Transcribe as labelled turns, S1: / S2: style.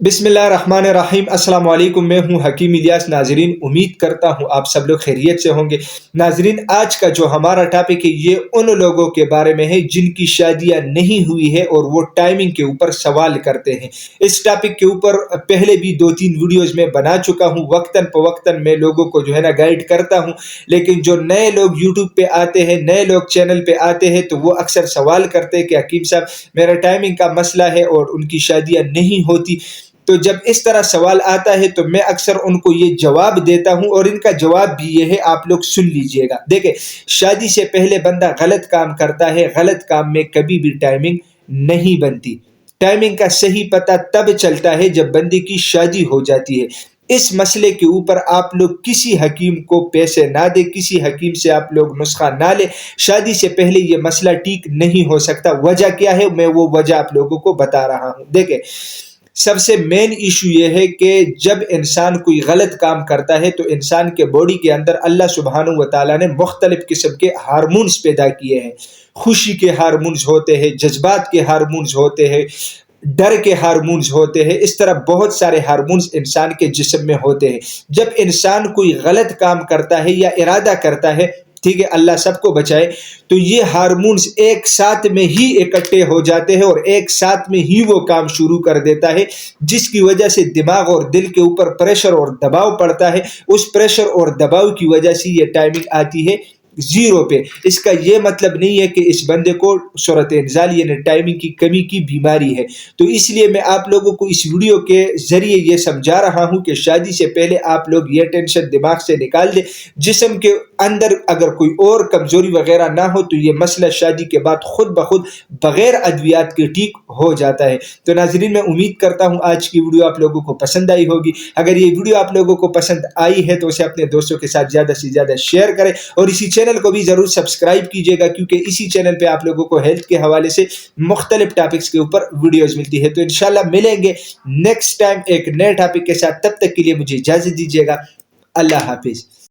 S1: बिस्मिल्लाहिर्रहमानिर्रहीम। अस्सलाम वालेकुम। मैं हूं हकीम इलियास। नाजरीन, उम्मीद करता हूं आप सब लोग खैरियत से होंगे। नाजरीन, आज का जो हमारा टॉपिक है ये उन लोगों के बारे में है जिनकी शादियां नहीं हुई है और वो टाइमिंग के ऊपर सवाल करते हैं। इस टॉपिक के ऊपर पहले भी 2-3 वीडियोज में बना चुका हूं। वक्तन फवक्तन मैं लोगों को जो है ना गाइड करता हूं, लेकिन जो नए लोग यूट्यूब पे आते हैं, नए लोग चैनल पे आते हैं, तो वो अक्सर सवाल करते हैं कि हकीम साहब, मेरा टाइमिंग का मसला है और उनकी शादियां नहीं होती। तो जब इस तरह सवाल आता है तो मैं अक्सर उनको ये जवाब देता हूं, और इनका जवाब भी ये है, आप लोग सुन लीजिएगा। देखें, शादी से पहले बंदा गलत काम करता है, गलत काम में कभी भी टाइमिंग नहीं बनती। टाइमिंग का सही पता तब चलता है जब बंदे की शादी हो जाती है। इस मसले के ऊपर आप लोग किसी हकीम को पैसे ना दे, किसी हकीम से आप लोग नुस्खा ना ले। शादी से पहले ये मसला ठीक नहीं हो सकता। वजह क्या है, मैं वो वजह आप लोगों को बता रहा हूं। देखें, सबसे मेन इशू ये है कि जब इंसान कोई गलत काम करता है तो इंसान के बॉडी के अंदर अल्लाह सुब्हानहू व तआला ने मुख्तलिफ किस्म के हार्मोन्स पैदा किए हैं। खुशी के हार्मोन्स होते हैं, जज्बात के हार्मोन्स होते हैं, डर के हार्मोन्स होते हैं। इस तरह बहुत सारे हार्मोन्स इंसान के जिस्म में होते हैं। जब इंसान कोई गलत काम करता है या इरादा करता है, ठीक है, अल्लाह सबको बचाए, तो ये हार्मोन्स एक साथ में ही इकट्ठे हो जाते हैं और एक साथ में ही वो काम शुरू कर देता है, जिसकी वजह से दिमाग और दिल के ऊपर प्रेशर और दबाव पड़ता है। उस प्रेशर और दबाव की वजह से ये टाइमिंग आती है जीरो पे। इसका ये मतलब नहीं है कि इस बंदे को सूरत इंजाल यानी टाइमिंग की कमी की बीमारी है। तो इसलिए मैं आप लोगों को इस वीडियो के जरिए ये समझा रहा हूं कि शादी से पहले आप लोग ये टेंशन दिमाग से निकाल दे। जिस्म के अंदर अगर कोई और कमजोरी वगैरह ना हो तो ये मसला शादी के बाद खुद ब खुद बगैर अद्वियात के ठीक हो जाता है। तो नाजरीन, मैं उम्मीद करता हूं आज की वीडियो आप लोगों को पसंद आई होगी। अगर ये वीडियो आप लोगों को पसंद आई है तो उसे अपने दोस्तों के साथ ज्यादा से ज्यादा शेयर करें, और इसी चैनल को भी जरूर सब्सक्राइब कीजिएगा, क्योंकि इसी चैनल पे आप लोगों को हेल्थ के हवाले से मुख्तलिफ टॉपिक्स के ऊपर वीडियोस मिलती है। तो इंशाल्लाह मिलेंगे नेक्स्ट टाइम एक नए टॉपिक के साथ। तब तक के लिए मुझे इजाजत दीजिएगा। अल्लाह हाफिज।